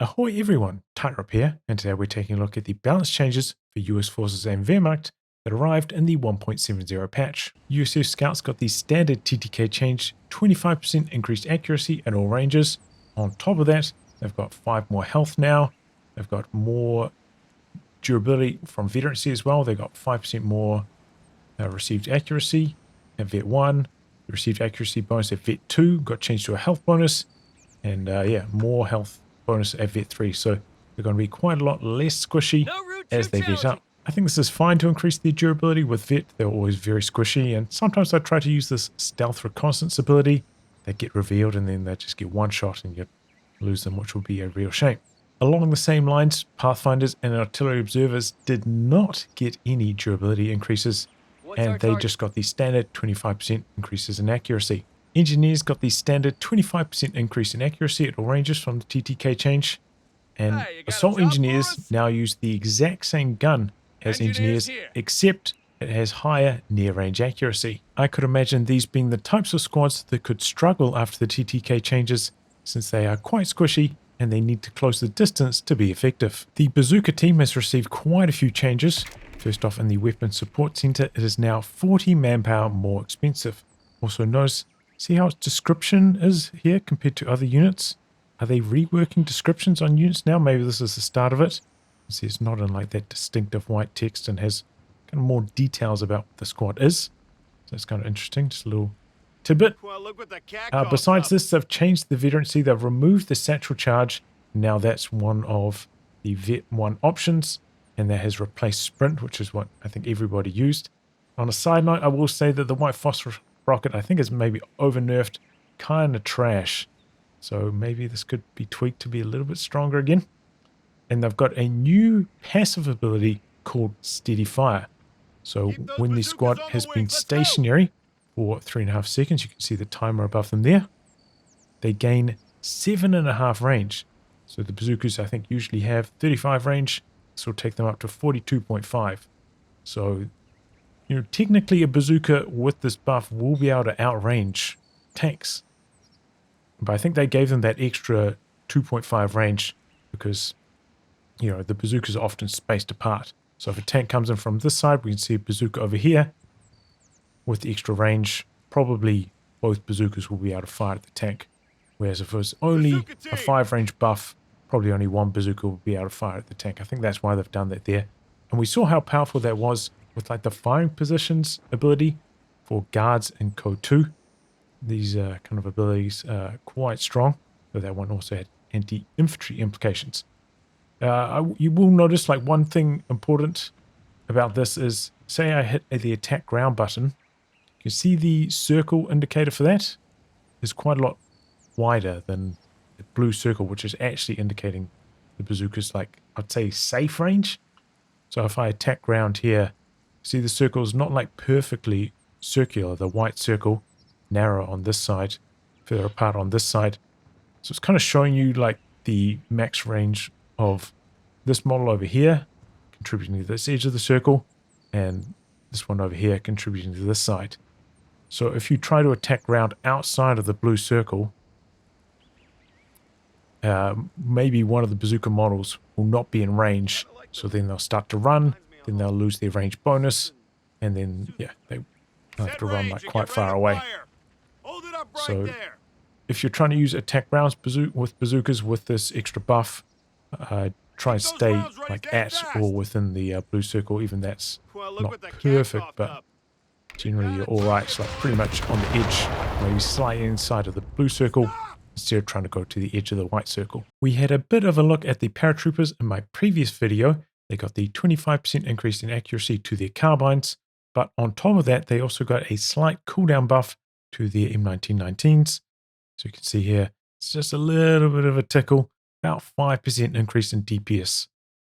Ahoy everyone, Tightrope here, and today we're taking a look at the balance changes for US Forces and Wehrmacht that arrived in the 1.70 patch. USF Scouts got the standard TTK change, 25% increased accuracy at all ranges. On top of that, they've got 5 more health now. They've got more durability from veterancy as well. They've got 5% more received accuracy at Vet 1. The received accuracy bonus at Vet 2 got changed to a health bonus. And yeah, more health bonus at Vet 3, so they're going to be quite a lot less squishy as they vet up. I think this is fine to increase their durability. With Vet, they're always very squishy, and sometimes I try to use this stealth reconnaissance ability. They get revealed and then they just get one shot and you lose them, which would be a real shame. Along the same lines, Pathfinders and Artillery Observers did not get any durability increases, and they just got the standard 25% increases in accuracy. Engineers got the standard 25% increase in accuracy at all ranges from the TTK change, and Assault Engineers now use the exact same gun as Engineers, except it has higher near-range accuracy. I could imagine these being the types of squads that could struggle after the TTK changes, since they are quite squishy and they need to close the distance to be effective. The Bazooka team has received quite a few changes. First off, in the Weapons Support Center, it is now 40 manpower more expensive. Also notice, see how its description is here compared to other units? Are they reworking descriptions on units now? Maybe this is the start of it. See, it's not in like that distinctive white text and has kind of more details about what the squad is. So it's kind of interesting, just a little tidbit. Besides this, they've changed the veterancy. They've removed the Satchel charge. Now that's one of the Vet 1 options, and that has replaced Sprint, which is what I think everybody used. On a side note, I will say that the White Phosphorus rocket I think is maybe over-nerfed, kind of trash. So maybe this could be tweaked to be a little bit stronger again. And they've got a new passive ability called Steady Fire. So when the squad has been stationary for 3.5 seconds, you can see the timer above them there, they gain 7.5 range. So the bazookas I think usually have 35 range. This will take them up to 42.5. So you know, technically a bazooka with this buff will be able to outrange tanks. But I think they gave them that extra 2.5 range because, you know, the bazookas are often spaced apart. So if a tank comes in from this side, we can see a bazooka over here. With the extra range, probably both bazookas will be able to fire at the tank. Whereas if it was only a 5 range buff, probably only one bazooka will be able to fire at the tank. I think that's why they've done that there. And we saw how powerful that was with like the firing positions ability for guards in COH3. These kind of abilities are quite strong, but that one also had anti-infantry implications. You will notice like one thing important about this is, say I hit the attack ground button, you see the circle indicator for that is quite a lot wider than the blue circle, which is actually indicating the bazooka's like, I'd say, safe range. So if I attack ground here, see the circle is not like perfectly circular, the white circle, narrow on this side, further apart on this side. So it's kind of showing you like the max range of this model over here, contributing to this edge of the circle, and this one over here contributing to this side. So if you try to attack ground outside of the blue circle, maybe one of the bazooka models will not be in range, so then they'll start to run, then they'll lose their range bonus, and then, yeah, they'll have to run like quite far away. So if you're trying to use attack rounds with bazookas with this extra buff, try and stay like at or within the blue circle. Even that's not perfect, but generally you're alright. It's like pretty much on the edge, maybe slightly inside of the blue circle, instead of trying to go to the edge of the white circle. We had a bit of a look at the paratroopers in my previous video. They got the 25% increase in accuracy to their carbines, but on top of that, they also got a slight cooldown buff to their M1919s. So you can see here, it's just a little bit of a tickle, about 5% increase in DPS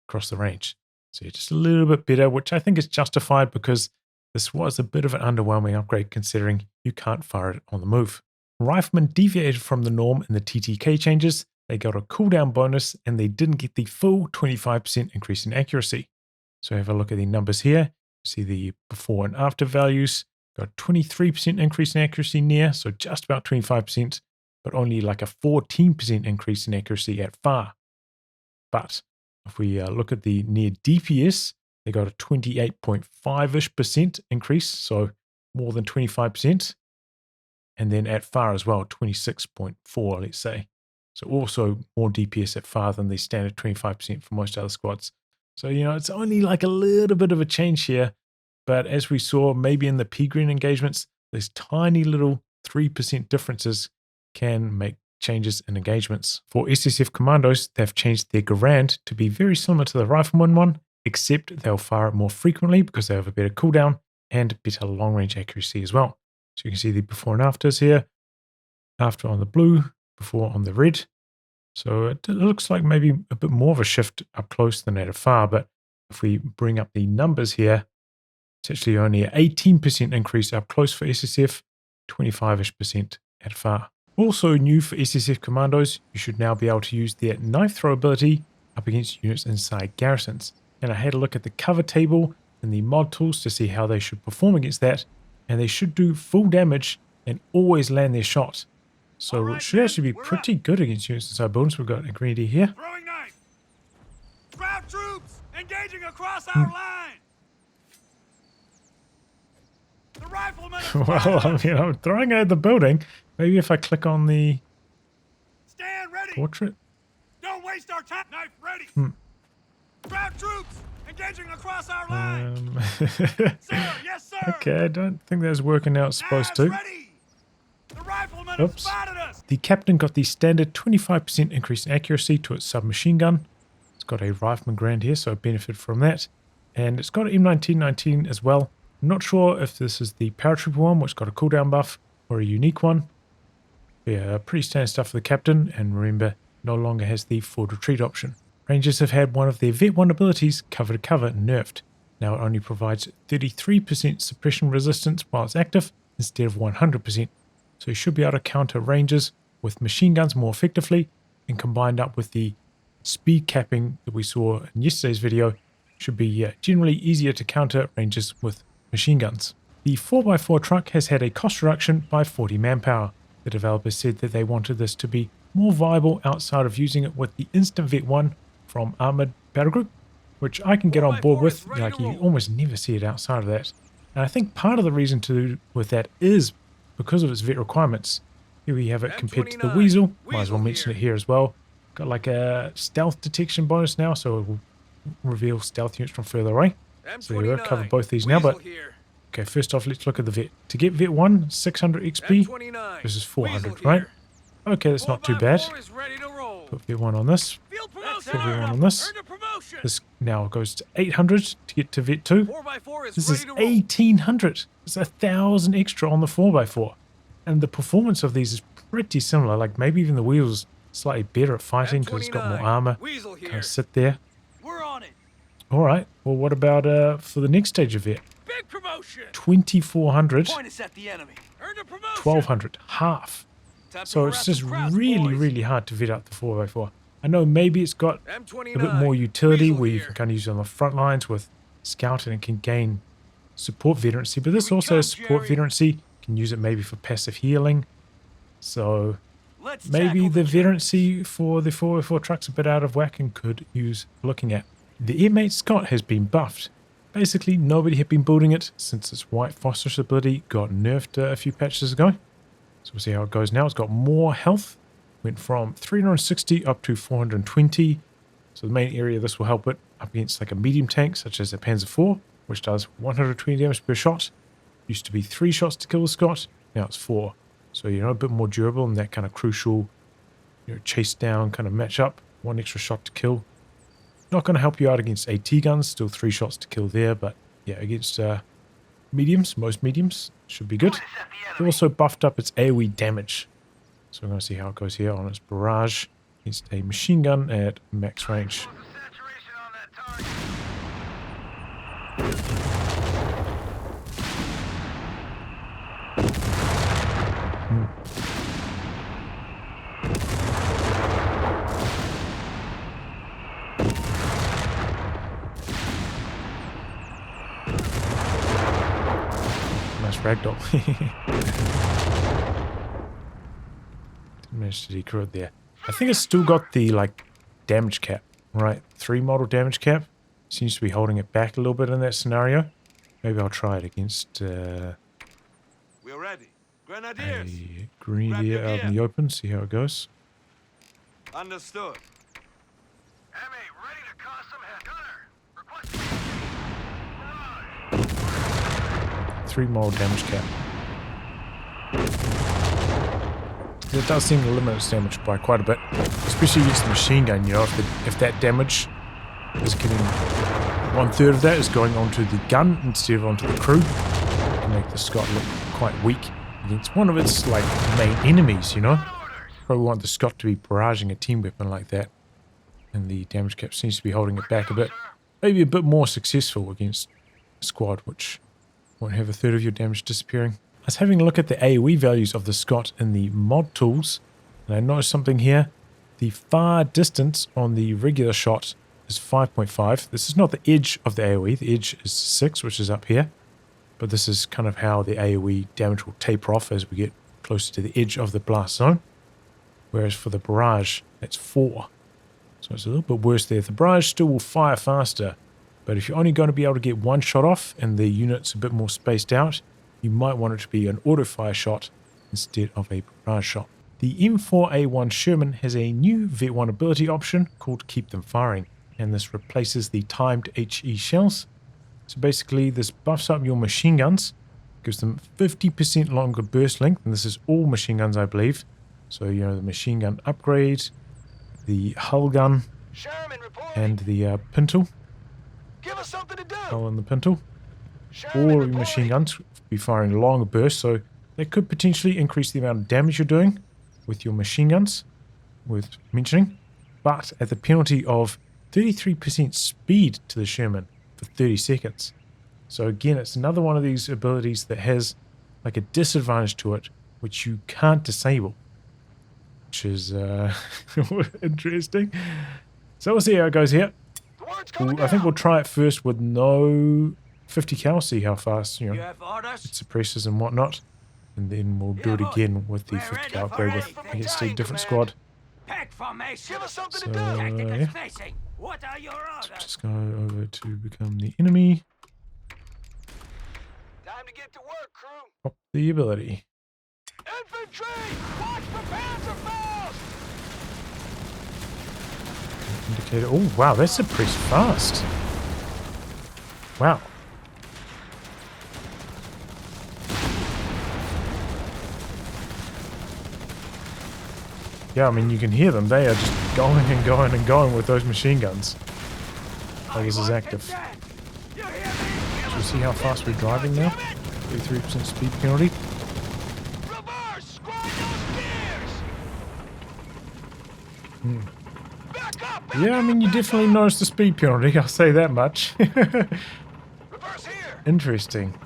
across the range. So you're just a little bit better, which I think is justified because this was a bit of an underwhelming upgrade considering you can't fire it on the move. Riflemen deviated from the norm in the TTK changes. They got a cooldown bonus and they didn't get the full 25% increase in accuracy. So have a look at the numbers here. See the before and after values. Got 23% increase in accuracy near, so just about 25%, but only like a 14% increase in accuracy at far. But if we look at the near DPS, they got a 28.5-ish% increase, so more than 25%. And then at far as well, 26.4, let's say. So also more DPS at far than the standard 25% for most other squads. So, it's only like a little bit of a change here. But as we saw, maybe in the P-Green engagements, these tiny little 3% differences can make changes in engagements. For SSF Commandos, they've changed their Garand to be very similar to the Riflemen one, except they'll fire it more frequently because they have a better cooldown and better long-range accuracy as well. So you can see the before and afters here. After on the blue, before on the red. So it looks like maybe a bit more of a shift up close than at far, but if we bring up the numbers here, it's actually only an 18% increase up close for SSF, 25-ish% at far. Also new for SSF Commandos, you should now be able to use their knife throw ability up against units inside garrisons. And I had a look at the cover table and the mod tools to see how they should perform against that, and they should do full damage and always land their shot. So it should actually be pretty good against units inside buildings. We've got a Grenadier here. Throwing knife. Draft troops engaging across our line. The Riflemen. Well, I'm throwing out the building. Maybe if I click on the Stand ready. portrait. Don't waste our time. Knife ready. Draft troops engaging across our line. Sir, yes, sir. Okay, I don't think that's working out supposed to. Ready. The Riflemen have spotted us. The captain got the standard 25% increase in accuracy to its submachine gun. It's got a Rifleman Grand here, so I benefit from that. And it's got an M1919 as well. I'm not sure if this is the Paratrooper one, which got a cooldown buff, or a unique one. Yeah, pretty standard stuff for the captain, and remember, no longer has the forward retreat option. Rangers have had one of their Vet 1 abilities, cover to cover, nerfed. Now it only provides 33% suppression resistance while it's active, instead of 100%. So you should be able to counter Rangers with machine guns more effectively, and combined up with the speed capping that we saw in yesterday's video, should be generally easier to counter Rangers with machine guns. The 4x4 truck has had a cost reduction by 40 manpower. The developers said that they wanted this to be more viable outside of using it with the Instant Vet 1 from Armored Battlegroup, which I can get on board with. Like, you almost never see it outside of that. And I think part of the reason to with that is because of its vet requirements. Here we have it compared to the Weasel. Might as well mention it here as well. Got like a stealth detection bonus now, so it will reveal stealth units from further away. So there we go, cover both these now, but okay, first off, let's look at the vet. To get vet 1, 600 XP versus 400, right? Okay, that's not too bad. Put vet 1 on this. Put vet 1 on this. This now goes to 800 to get to vet 2. This is 1800. It's 1,000 extra on the 4x4. And the performance of these is pretty similar. Like maybe even the wheels slightly better at fighting because it's got more armor. Kind of sit there. We're on it. All right. Well, what about for the next stage of vet? Big promotion. 2,400. Point us at the enemy. Earned a promotion. 1,200. Half. So it's just really hard to vet up the 4x4. I know maybe it's got a bit more utility where you can kind of use it on the front lines with scout and it can gain support veterancy, but this also has support veterancy. You can use it maybe for passive healing. So maybe the veterancy for the 4x4 truck's a bit out of whack and could use looking at. The Airmate Scott has been buffed. Basically, nobody had been building it since its white phosphorus ability got nerfed a few patches ago. So we'll see how it goes now. It's got more health. Went from 360 up to 420. So the main area this will help it up against like a medium tank such as a Panzer IV, which does 120 damage per shot. Used to be 3 shots to kill the Scott. Now it's 4. So a bit more durable in that kind of crucial chase down kind of matchup. 1 extra shot to kill. Not going to help you out against AT guns. Still 3 shots to kill there, but yeah, against mediums, most mediums, should be good. They also buffed up its AoE damage. So we're going to see how it goes here on its barrage against a machine gun at max range. Nice ragdoll. Didn't manage to decrew it there. I think it's still got the like damage cap Right, 3 model damage cap. Seems to be holding it back a little bit in that scenario. Maybe I'll try it against We're ready. Grenadiers. a Grab your Grenadier out in gear. the open, see how it goes. Understood. Emmy, ready to cause some head. Gunner, request. 3 model damage cap. It does seem to limit its damage by quite a bit, especially against the machine gun. You know, if that damage is getting 1/3 of that is going onto the gun instead of onto the crew, it can make the Scot look quite weak against one of its like main enemies. You know, probably want the Scot to be barraging a team weapon like that, and the damage cap seems to be holding it back a bit. Maybe a bit more successful against a squad which won't have 1/3 of your damage disappearing. I was having a look at the AoE values of the Scot in the mod tools, and I noticed something here. The far distance on the regular shot is 5.5. This is not the edge of the AoE. The edge is 6, which is up here. But this is kind of how the AoE damage will taper off as we get closer to the edge of the blast zone. Whereas for the barrage, it's 4. So it's a little bit worse there. The barrage still will fire faster, but if you're only going to be able to get 1 shot off and the unit's a bit more spaced out, you might want it to be an auto-fire shot instead of a barrage shot. The M4A1 Sherman has a new V1 ability option called Keep Them Firing, and this replaces the timed HE shells. So basically this buffs up your machine guns, gives them 50% longer burst length, and this is all machine guns I believe. So you know, the machine gun upgrade, the hull gun, Sherman reporting. and the pintle, Give us something to do. hull and the pintle. Sherman All your reporting. machine guns will be firing longer bursts, so that could potentially increase the amount of damage you're doing with your machine guns, worth mentioning, but at the penalty of 33% speed to the Sherman for 30 seconds. So again, it's another one of these abilities that has like a disadvantage to it, which you can't disable, which is interesting. So we'll see how it goes here. The word's coming I think down. we'll try it first with no 50 cal, see how fast, you know, You have orders? it suppresses and whatnot. And then we'll do it again with the We're 50 ready cal for upgrade with anything. against a different Command. squad. Pack formation. Give us something So, to do. Tactical yeah. spacing. What are your orders? Just go over to become the enemy. Time to get to work, crew. Pop the ability. Infantry, watch for Panzergrenadiers. Indicator. Oh, wow, that's suppressed fast. Wow. Yeah, I mean, you can hear them. They are just going and going and going with those machine guns. Like this is active. You hear me? So we see how fast we're driving now. 33% speed penalty. Reverse, grind those gears. Back up. Back Yeah, I mean, you definitely notice the speed penalty. I'll say that much. Reverse here. Interesting.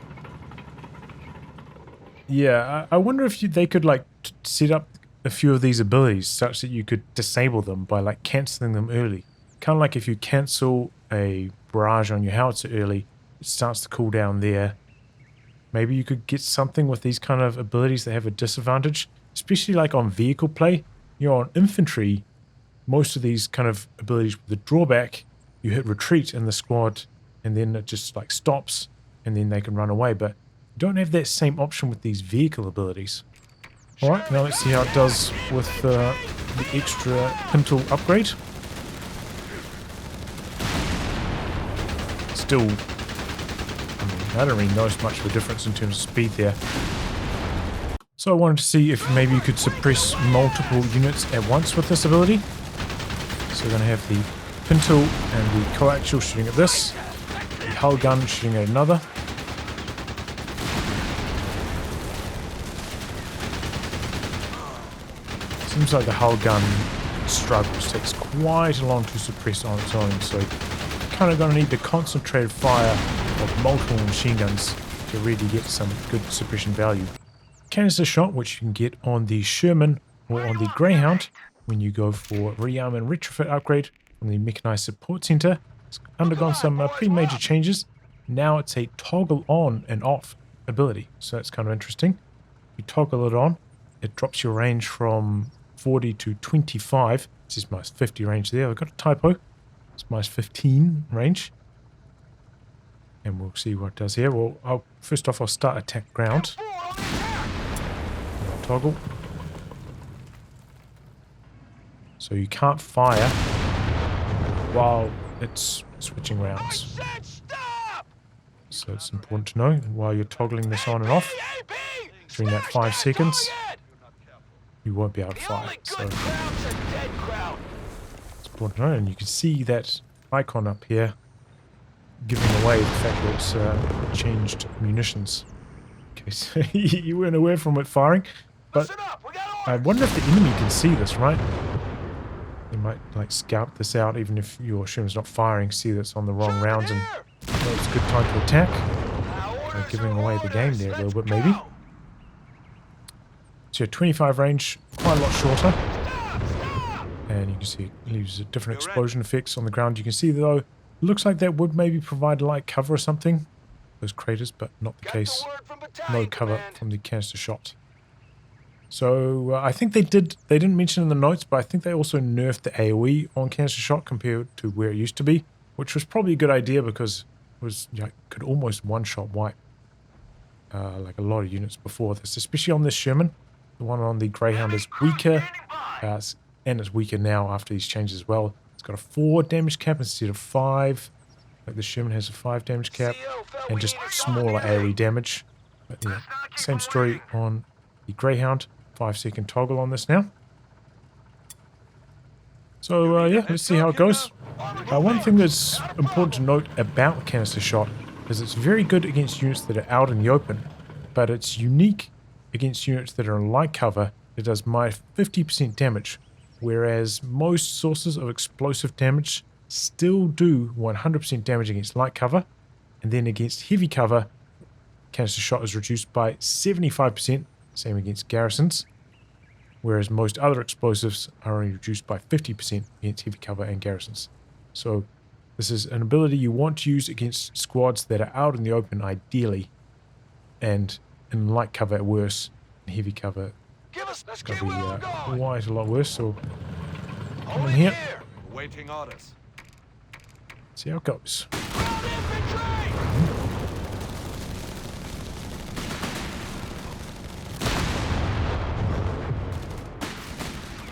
Yeah, I wonder if they could like set up a few of these abilities such that you could disable them by like cancelling them early. Kind of like if you cancel a barrage on your howitzer early, it starts to cool down there. Maybe you could get something with these kind of abilities that have a disadvantage, especially like on vehicle play. You know, on infantry, most of these kind of abilities with the drawback, you hit retreat in the squad and then it just like stops and then they can run away. But you don't have that same option with these vehicle abilities. Alright, now let's see how it does with the extra pintle upgrade. Still, I mean, I don't really notice much of a difference in terms of speed there. So I wanted to see if maybe you could suppress multiple units at once with this ability. So we're going to have the pintle and the coaxial shooting at this, the hull gun shooting at another. Seems like the hull gun struggles, takes quite a long to suppress on its own, so you're kind of going to need the concentrated fire of multiple machine guns to really get some good suppression value. Canister Shot, which you can get on the Sherman or on the Greyhound when you go for rearm and retrofit upgrade from the Mechanized Support Center. It's undergone some pretty major changes. Now it's a toggle on and off ability, so that's kind of interesting. You toggle it on, it drops your range from 40 to 25. This is my 50 range there. I've got a typo. It's minus 15 range. And we'll see what it does here. Well, first off, I'll start attack ground. I'll toggle. So you can't fire while it's switching rounds. So it's important to know while you're toggling this on and off. During that 5 seconds, you won't be able to fire. So it's important to know. And you can see that icon up here giving away the fact that it's changed munitions. Okay, so you weren't aware from it firing, but I wonder if the enemy can see this, right? They might like scout this out, even if your Sherman's not firing, see that it's on the wrong rounds, and know it's a good time to attack. Giving away the game there a little bit, maybe. So 25 range, quite a lot shorter. And you can see it leaves different explosion effects on the ground. You can see though, looks like that would maybe provide light cover or something. Those craters, but not the case. No cover from the canister shot. So I think they didn't mention in the notes, but I think they also nerfed the AoE on canister shot compared to where it used to be, which was probably a good idea because it was, you know, could almost one-shot wipe like a lot of units before this, especially on this Sherman. The one on the Greyhound is weaker, and it's weaker now after these changes as well. It's got a 4 damage cap instead of 5. Like the Sherman has a 5 damage cap, and just smaller AoE damage. But yeah, same story on the Greyhound. 5-second toggle on this now. So yeah, let's see how it goes. One thing that's important to note about canister shot is it's very good against units that are out in the open, but it's unique against units that are in light cover. It does my 50% damage, whereas most sources of explosive damage still do 100% damage against light cover, and then against heavy cover, canister shot is reduced by 75%, same against garrisons, whereas most other explosives are only reduced by 50% against heavy cover and garrisons. So this is an ability you want to use against squads that are out in the open ideally, and in light cover at worse, and heavy cover it's going to be quite a lot worse. So come in here, Waiting orders. see how it goes.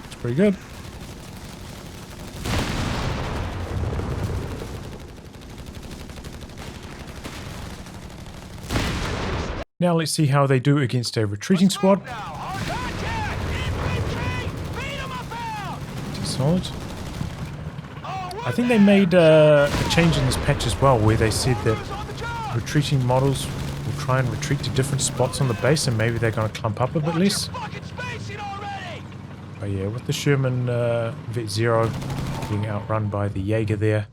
It's pretty good. Now let's see how they do against a retreating squad. Solid. I think they made a change in this patch as well, where they said that retreating models will try and retreat to different spots on the base, and maybe they're going to clump up a bit less. But yeah, with the Sherman Vet Zero being outrun by the Jaeger there,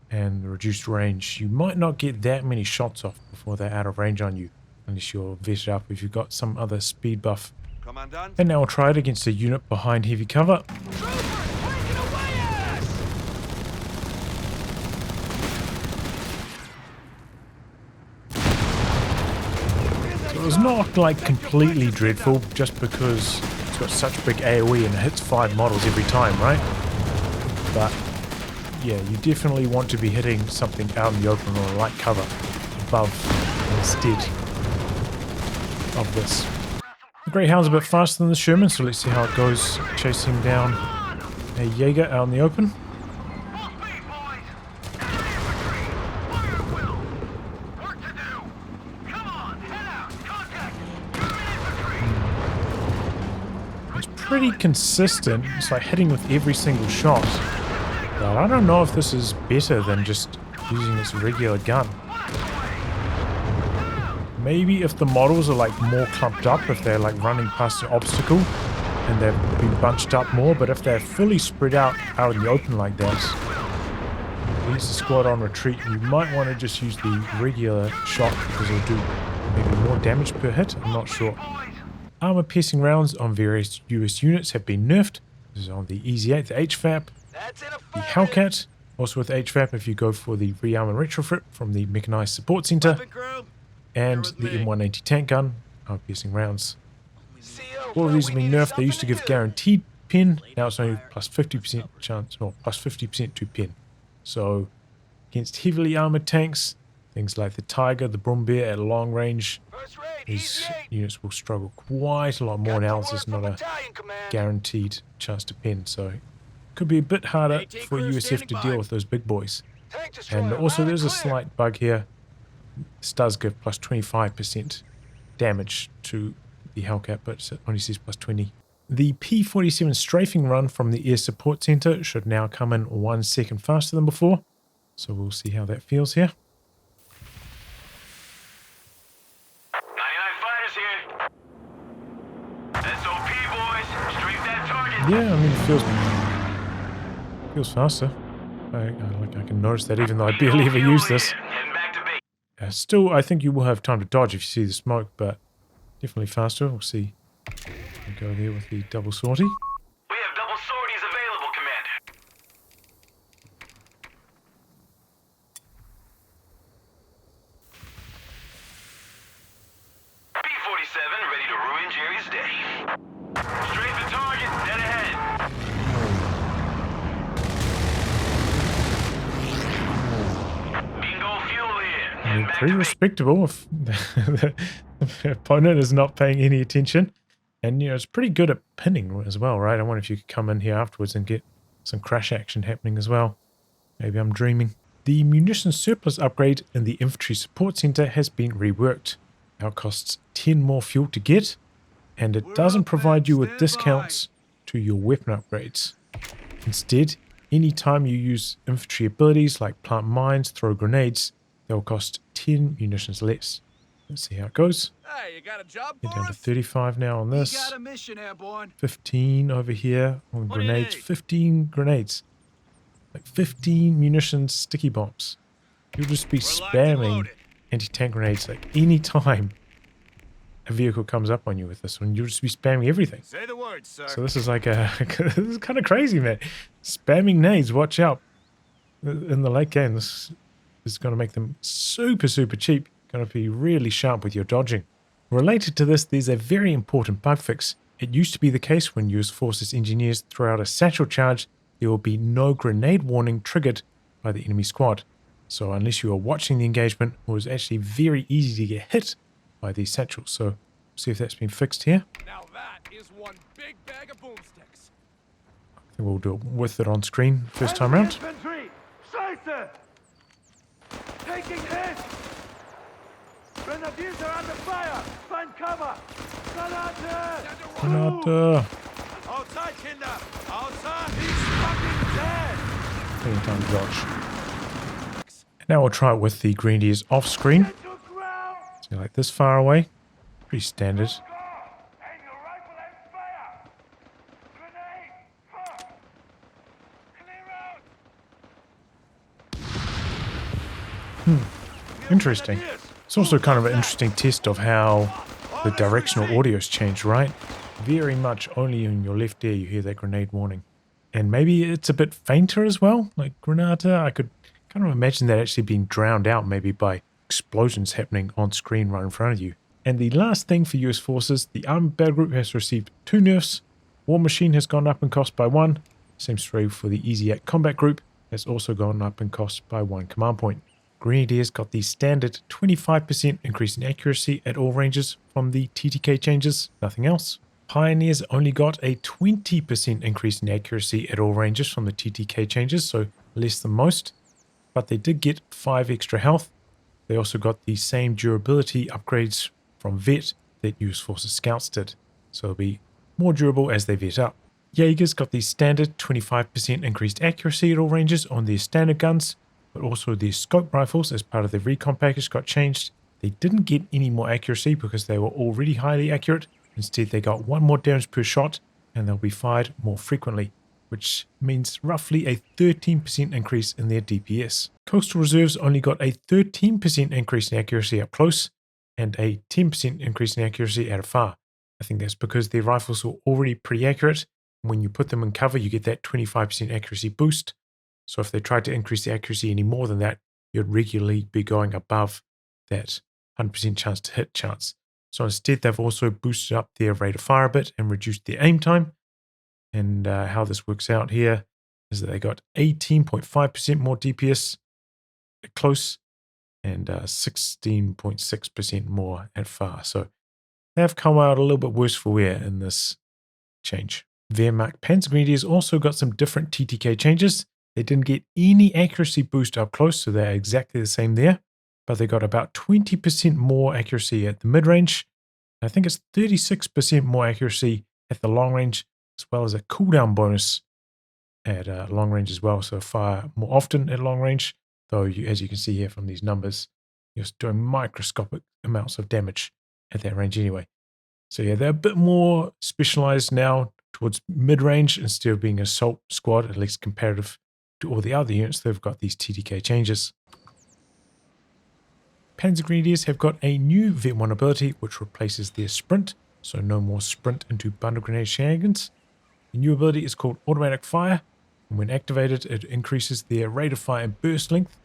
and the reduced range, you might not get that many shots off before they're out of range on you, unless you're vetted up if you've got some other speed buff. Commandant. And now I'll try it against a unit behind heavy cover. So it was not like completely dreadful, just because it's got such big AoE and it hits 5 models every time, right? But yeah, you definitely want to be hitting something out in the open or light cover above instead of this. The Greyhound's a bit faster than the Sherman, so let's see how it goes chasing down a Jaeger out in the open. It's pretty consistent. It's like hitting with every single shot. But I don't know if this is better than just using its regular gun. Maybe if the models are like more clumped up, if they're like running past an obstacle and they've been bunched up more, but if they're fully spread out in the open like that, against the squad on retreat, you might want to just use the regular shot because it'll do maybe more damage per hit. I'm not sure. Armor piercing rounds on various US units have been nerfed. This is on the EZ8, the HVAP. The Hellcat, also with HVAP if you go for the rearm and retrofit from the Mechanized Support Center, and the M180 tank gun, armor piercing rounds. All of these have been nerfed. They used to give guaranteed pen. Now it's only plus 50% chance, or plus 50% to pen. So against heavily armored tanks, things like the Tiger, the Brummbar at long range, these units will struggle quite a lot more now. This is not a guaranteed chance to pen, so it could be a bit harder for USF to deal with those big boys. And also there's a slight bug here. This does give plus 25% damage to the Hellcat, but it only says plus 20. The P-47 strafing run from the Air Support Center should now come in 1 second faster than before. So we'll see how that feels here. 99 fighters here. SOP boys, strafe that target. Yeah, I mean, it feels faster. I can notice that even though I barely ever use this. Still, I think you will have time to dodge if you see the smoke, but definitely faster. We'll see. We'll go there with the double sortie. We have double sorties available, Commander. P-47 ready to ruin Jerry's day. Strafe the target, dead ahead. Bingo fuel here. I mean, pretty respectable if the opponent is not paying any attention. And, you know, it's pretty good at pinning as well, right? I wonder if you could come in here afterwards and get some crash action happening as well. Maybe I'm dreaming. The munitions surplus upgrade in the infantry support center has been reworked. Now it costs 10 more fuel to get, and it doesn't provide you with discounts to your weapon upgrades. Instead, anytime you use infantry abilities like plant mines, throw grenades, they'll cost 10 munitions less. Let's see how it goes. Hey, you got a job Get for down to us? 35 now on this. Got a mission, Airborne. 15 over here on What do you grenades. need? 15 grenades. Like 15 munitions sticky bombs. You'll just be We're locked and spamming loaded. anti-tank grenades like any time a vehicle comes up on you with this one. You'll just be spamming everything. Say the word, sir. So this is like a this is kind of crazy, man. Spamming nades, watch out. In the late game, this is going to make them super, super cheap. Going to be really sharp with your dodging. Related to this, there's a very important bug fix. It used to be the case when US Forces engineers throw out a satchel charge, there will be no grenade warning triggered by the enemy squad. So unless you are watching the engagement, it was actually very easy to get hit by these satchels. So see if that's been fixed here. Now that is one big bag of boomsticks. I think we'll do it with it on screen first time round. Infantry! Scheiße! Taking hit! Grenadiers are under fire! Find cover! Granate! Granate. Outside, Kinder! Outside! He's fucking dead! Taking time to dodge. And now we'll try it with the Grenadiers off screen. To ground! So like this far away. Pretty standard. Aim your rifle and fire! Grenade! Huh. Clear out! Interesting. It's also kind of an interesting test of how the directional audio's changed, right? Very much only in your left ear you hear that grenade warning. And maybe it's a bit fainter as well, like Granata. I could kind of imagine that actually being drowned out maybe by explosions happening on screen right in front of you. And the last thing for US Forces, the Armored Battle Group has received 2 nerfs. War Machine has gone up in cost by 1. Same story for the Easy Act Combat Group, has also gone up in cost by 1 command point. Grenadiers got the standard 25% increase in accuracy at all ranges from the TTK changes, nothing else. Pioneers only got a 20% increase in accuracy at all ranges from the TTK changes, so less than most, but they did get 5 extra health. They also got the same durability upgrades from Vet that US Forces Scouts did, so they'll be more durable as they vet up. Jagers got the standard 25% increased accuracy at all ranges on their standard guns, but also their scope rifles as part of the recon package got changed. They didn't get any more accuracy because they were already highly accurate. Instead, they got 1 more damage per shot and they'll be fired more frequently, which means roughly a 13% increase in their DPS. Coastal Reserves only got a 13% increase in accuracy up close and a 10% increase in accuracy at afar. I think that's because their rifles were already pretty accurate. When you put them in cover, you get that 25% accuracy boost. So if they tried to increase the accuracy any more than that, you'd regularly be going above that 100% chance to hit chance. So instead, they've also boosted up their rate of fire a bit and reduced their aim time. And how this works out here is that they got 18.5% more DPS at close and 16.6% more at far. So they have come out a little bit worse for wear in this change. Wehrmacht Panzergrenadiers also got some different TTK changes. They didn't get any accuracy boost up close, so they're exactly the same there. But they got about 20% more accuracy at the mid-range. I think it's 36% more accuracy at the long range, as well as a cooldown bonus at long range as well. So fire more often at long range, though as you can see here from these numbers, you're doing microscopic amounts of damage at that range anyway. So yeah, they're a bit more specialized now towards mid-range instead of being an assault squad, at least comparative to all the other units. They've got these TTK changes. Panzergrenadiers have got a new Vet 1 ability which replaces their sprint, so no more sprint into bundle grenade shenanigans. The new ability is called automatic fire, and when activated it increases their rate of fire and burst length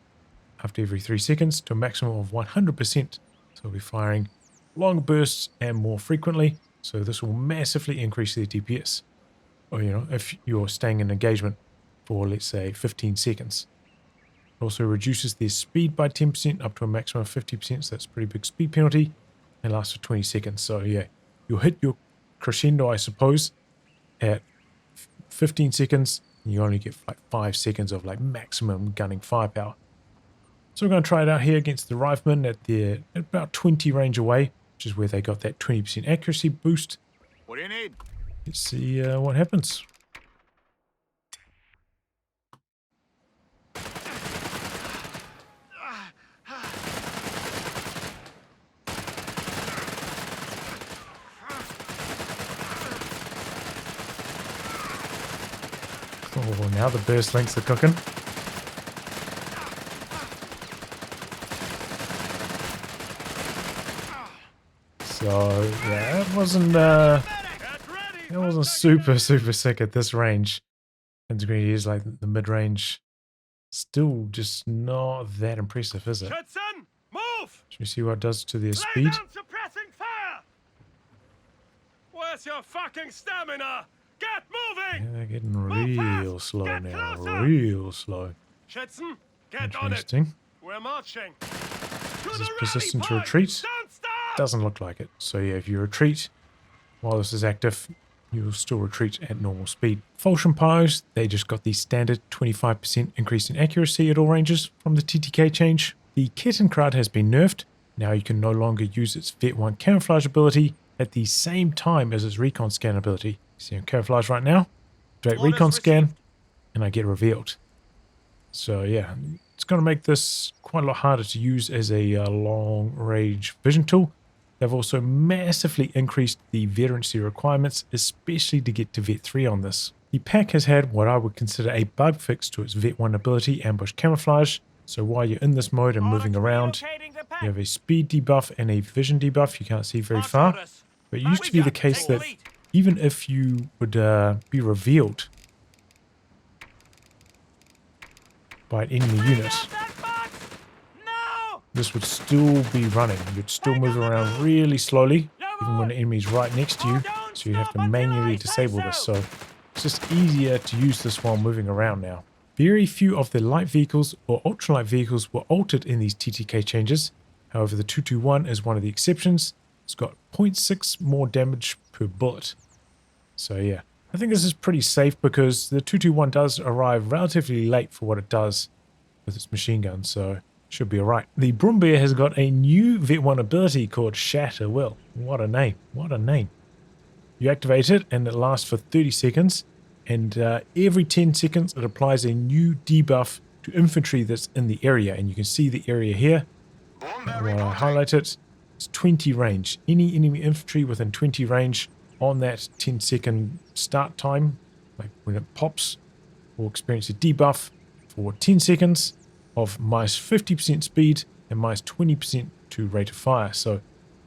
after every 3 seconds to a maximum of 100%. So they'll be firing long bursts and more frequently, so this will massively increase their DPS. Or if you're staying in engagement for let's say 15 seconds. It also reduces their speed by 10% up to a maximum of 50%, so that's a pretty big speed penalty, and lasts for 20 seconds. So yeah, you'll hit your crescendo, I suppose, at 15 seconds, and you only get like 5 seconds of like maximum gunning firepower. So we're going to try it out here against the Riflemen at about 20 range away, which is where they got that 20% accuracy boost. What do you need? Let's see what happens. Oh, now the burst lengths are cooking. So yeah, it wasn't super sick at this range. Panzergrenadiers, like the mid range, still just not that impressive, is it? Schützen, move! Should we see what it does to their Lay speed? down suppressing fire! Where's your fucking stamina? Get moving! Yeah, they're getting Move real fast! slow Get now, closer! real slow. Schützen, get on it! Interesting. We're marching. To Is the this rally persistent to point! retreat? Don't stop! Doesn't look like it. So yeah, if you retreat while this is active, you'll still retreat at normal speed. Fallschrimpioneers, they just got the standard 25% increase in accuracy at all ranges from the TTK change. The Kettenkrad has been nerfed. Now you can no longer use its Vet 1 camouflage ability at the same time as its recon scan ability. See, I'm camouflage right now. Straight Orders recon scan, received. and I get revealed. So yeah, it's going to make this quite a lot harder to use as a long-range vision tool. They've also massively increased the veterancy requirements, especially to get to Vet 3 on this. The pack has had what I would consider a bug fix to its Vet 1 ability, Ambush Camouflage. So while you're in this mode and moving around, you have a speed debuff and a vision debuff. You can't see very far. But it used to be the case that even if you would be revealed by an enemy unit, this would still be running. You'd still move around really slowly, even when the enemy's right next to you. So you have to manually disable this. So it's just easier to use this while moving around now. Very few of the light vehicles or ultralight vehicles were altered in these TTK changes. However, the 221 is one of the exceptions. It's got 0.6 more damage per bullet. So yeah, I think this is pretty safe because the 221 does arrive relatively late for what it does with its machine gun, so should be alright. The Brummbar has got a new Vet 1 ability called Shatter. Well, what a name, what a name. You activate it and it lasts for 30 seconds, and every 10 seconds it applies a new debuff to infantry that's in the area, and you can see the area here. While I highlight it, it's 20 range. Any enemy infantry within 20 range on that 10-second start time, like when it pops, will experience a debuff for 10 seconds of minus 50% speed and minus 20% to rate of fire. So,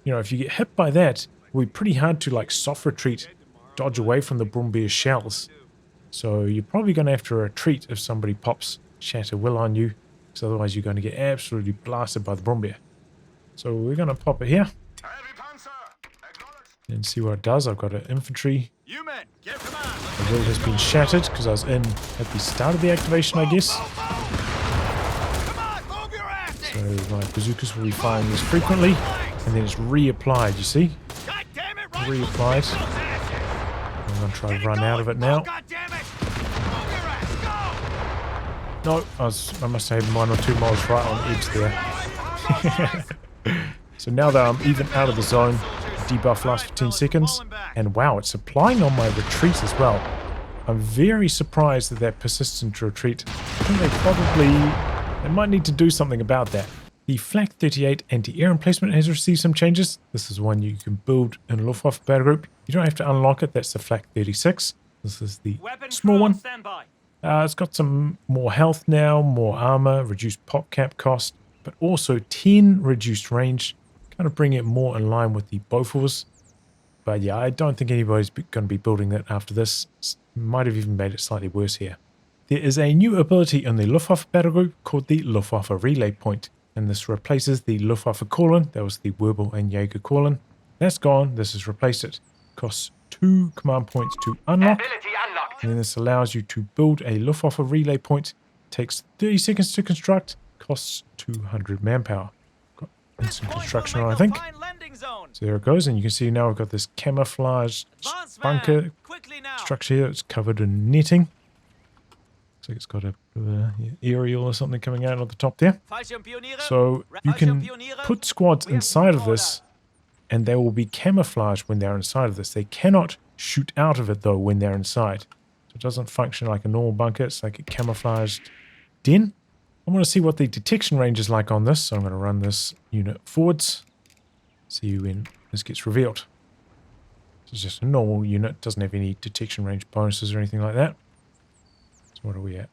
if you get hit by that, it will be pretty hard to like soft retreat, dodge away from the Brummbar's shells. So you're probably going to have to retreat if somebody pops Shatter Will on you, because otherwise you're going to get absolutely blasted by the Brummbar. So we're going to pop it here and see what it does. I've got an infantry You men, give command. in world has been shattered because I was in at the start of the activation, I guess. So my bazookas will be firing this frequently, and then it's reapplied, you see? Reapplied. I'm going to try to run out of it now. No, I must have 1 or 2 miles right on the edge there. So now that I'm even out of the zone, debuff lasts for 10 seconds. And wow, it's applying on my retreat as well. I'm very surprised that persistent retreat. I think they might need to do something about that. The Flak 38 anti-air emplacement has received some changes. This is one you can build in Luftwaffe battlegroup. You don't have to unlock it, that's the Flak 36. This is the small one. It's got some more health now, more armor, reduced pop cap cost, but also 10 reduced range. Kind of bring it more in line with the Bofors. But yeah, I don't think anybody's going to be building that after this. Might have even made it slightly worse here. There is a new ability in the Luftwaffe battlegroup called the Luftwaffe Relay Point. And this replaces the Luftwaffe call-in. That was the Werbel and Jaeger call-in. That's gone. This has replaced it. Costs 2 command points to unlock. And then this allows you to build a Luftwaffe relay point. Takes 30 seconds to construct. Costs 200 manpower. Got instant construction on, I think. So there it goes. And you can see now we've got this camouflaged bunker structure here. It's covered in netting. Looks like it's got a aerial or something coming out of the top there. So you can put squads inside of this and they will be camouflaged when they're inside of this. They cannot shoot out of it though when they're inside. So it doesn't function like a normal bunker. It's like a camouflaged den. I want to see what the detection range is like on this. So I'm going to run this unit forwards. See when this gets revealed. It's just a normal unit. Doesn't have any detection range bonuses or anything like that. So what are we at?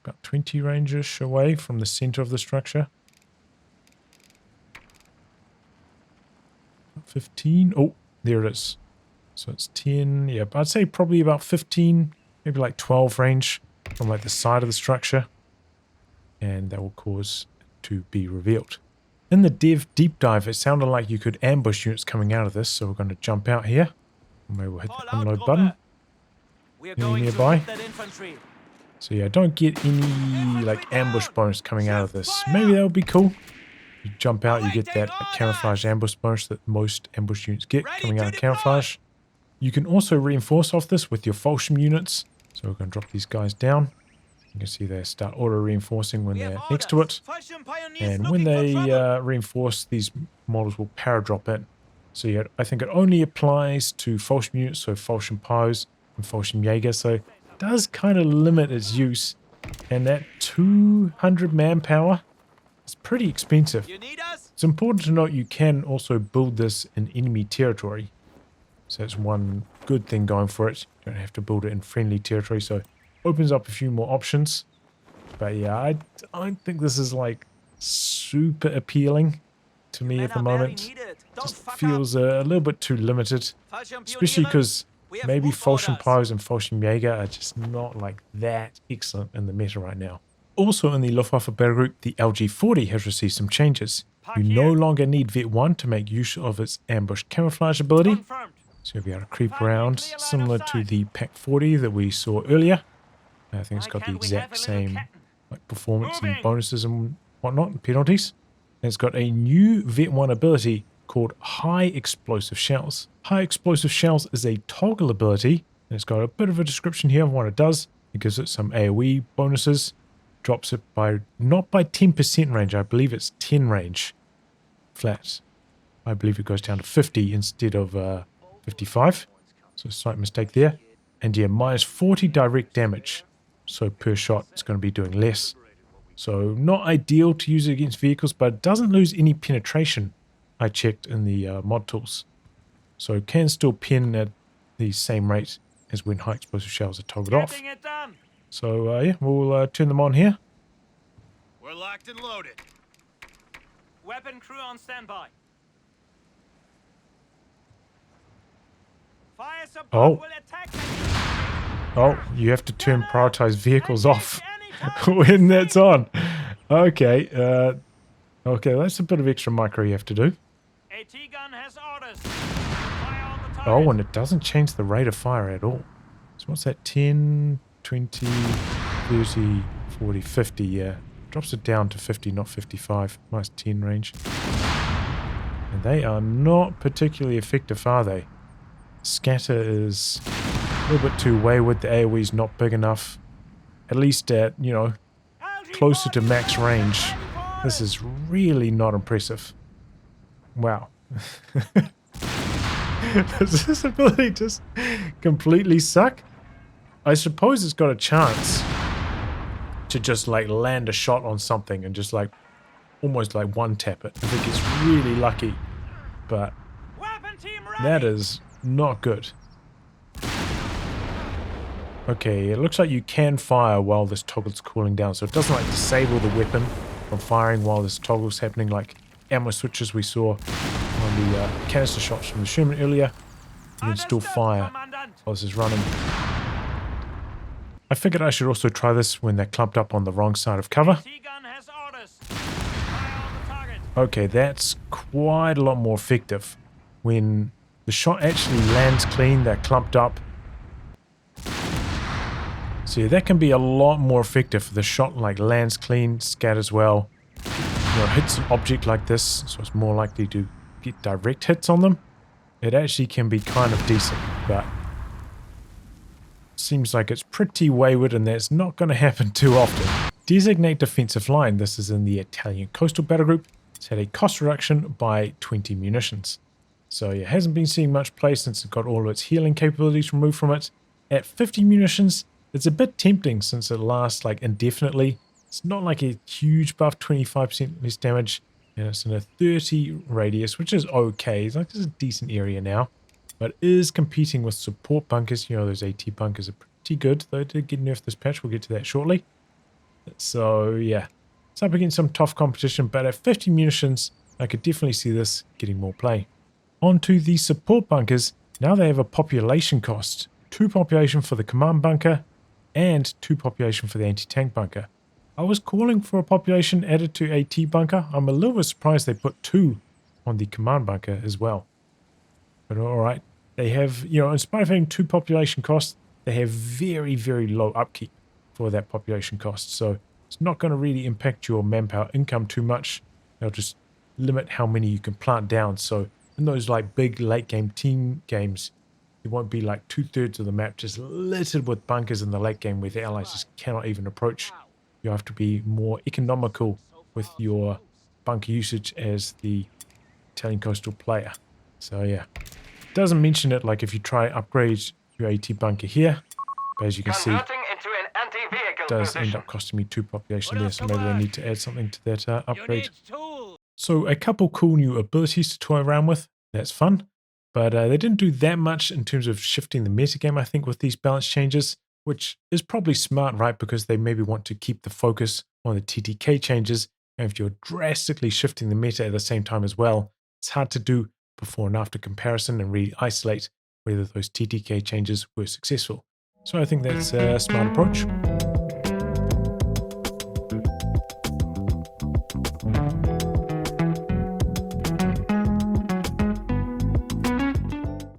About 20 range-ish away from the center of the structure. 15. Oh, there it is. So it's 10. Yeah, but I'd say probably about 15, maybe like 12 range from like the side of the structure. And that will cause it to be revealed. In the dev deep dive, it sounded like you could ambush units coming out of this. So we're going to jump out here. Maybe we'll hit the unload button. Nearby. So yeah, don't get any like ambush bonus coming out of this. Maybe that would be cool. You jump out, you get that camouflage ambush bonus that most ambush units get coming out of camouflage. You can also reinforce off this with your Fallschrimpioneers units. So we're going to drop these guys down. You can see they start auto-reinforcing when they're next to it. And when they reinforce, these models will para-drop in. So yeah, I think it only applies to Fallschrimpioneers units, so Fallschrimpioneers and Fallschrimpioneers. So it does kind of limit its use. And that 200 manpower is pretty expensive. It's important to note you can also build this in enemy territory. So that's one good thing going for it. You don't have to build it in friendly territory. So opens up a few more options. But yeah, I don't think this is like super appealing to me at the moment. Just feels a little bit too limited. Especially because maybe Fallschrimpioneers and Fallschirmjäger are just not like that excellent in the meta right now. Also in the Luftwaffe battlegroup, the LG-40 has received some changes. You no longer need Vet 1 to make use of its ambush camouflage ability. So you'll be able to creep around, similar to the PAC-40 that we saw earlier. I think it's got the exact same like performance and bonuses and whatnot, and penalties. And it's got a new Vet 1 ability called High Explosive Shells. High Explosive Shells is a toggle ability, and it's got a bit of a description here of what it does. It gives it some AoE bonuses, drops it by, not by 10% range, I believe it's 10 range flat. I believe it goes down to 50 instead of 55, so a slight mistake there. And yeah, minus 40 direct damage, so per shot it's going to be doing less. So not ideal to use it against vehicles, but it doesn't lose any penetration. I checked in the mod tools, so it can still pin at the same rate as when high explosive shells are toggled off. So yeah, we'll turn them on here. We're locked and loaded. Weapon crew on standby. Fire support will attack. Oh, you have to turn prioritized vehicles off when that's on. Okay, okay, that's a bit of extra micro you have to do. AT gun has orders. Fire on the target. Oh, and it doesn't change the rate of fire at all. It's So what's that? 10, 20, 30, 40, 50, yeah. Drops it down to 50, not 55. Nice 10 range. And they are not particularly effective, are they? Scatter is a little bit too wayward. The AoE's not big enough. At least at, you know, closer to max range. This is really not impressive. Wow. Does this ability just completely suck? I suppose it's got a chance to just like land a shot on something and just like almost like one tap it. I think it's really lucky, but that is not good. Okay, it looks like you can fire while this toggle's cooling down, so it doesn't like disable the weapon from firing while this toggle's happening, like ammo switches we saw on the canister shots from the Sherman earlier. You can still fire while this is running. I figured I should also try this when they're clumped up on the wrong side of cover. Okay, that's quite a lot more effective. When the shot actually lands clean, they're clumped up. So yeah, that can be a lot more effective. The shot like lands clean, scatters well, you know, hits an object like this, so it's more likely to get direct hits on them. It actually can be kind of decent, but seems like it's pretty wayward and that's not going to happen too often. Designate defensive line. This is in the Italian coastal battle group. It's had a cost reduction by 20 munitions. So it hasn't been seeing much play since it got all of its healing capabilities removed from it. At 50 munitions, it's a bit tempting since it lasts like indefinitely. It's not like a huge buff, 25% less damage, and it's in a 30 radius, which is okay. It's like it's a decent area now, but is competing with support bunkers. You know, those AT bunkers are pretty good, though. It did get nerfed this patch. We'll get to that shortly. So yeah, it's up against some tough competition, but at 50 munitions, I could definitely see this getting more play. On to the support bunkers. Now they have a population cost. 2 population for the command bunker and 2 population for the anti-tank bunker. I was calling for a population added to AT bunker. I'm a little bit surprised they put 2 on the command bunker as well. But alright, they have, you know, in spite of having 2 population costs, they have very, very low upkeep for that population cost. So it's not going to really impact your manpower income too much. They'll just limit how many you can plant down. So in those like big late game team games, it won't be like 2/3 of the map just littered with bunkers in the late game where the allies just cannot even approach. You have to be more economical with your bunker usage as the Italian coastal player. So yeah, it doesn't mention it like if you try upgrade your AT bunker here, but as you can see, it does end up costing me 2 population there, so maybe I need to add something to that upgrade. So a couple cool new abilities to toy around with, that's fun, but they didn't do that much in terms of shifting the metagame, I think, with these balance changes, which is probably smart, right, because they maybe want to keep the focus on the TTK changes, and if you're drastically shifting the meta at the same time as well, it's hard to do before and after comparison and really isolate whether those TTK changes were successful. So I think that's a smart approach.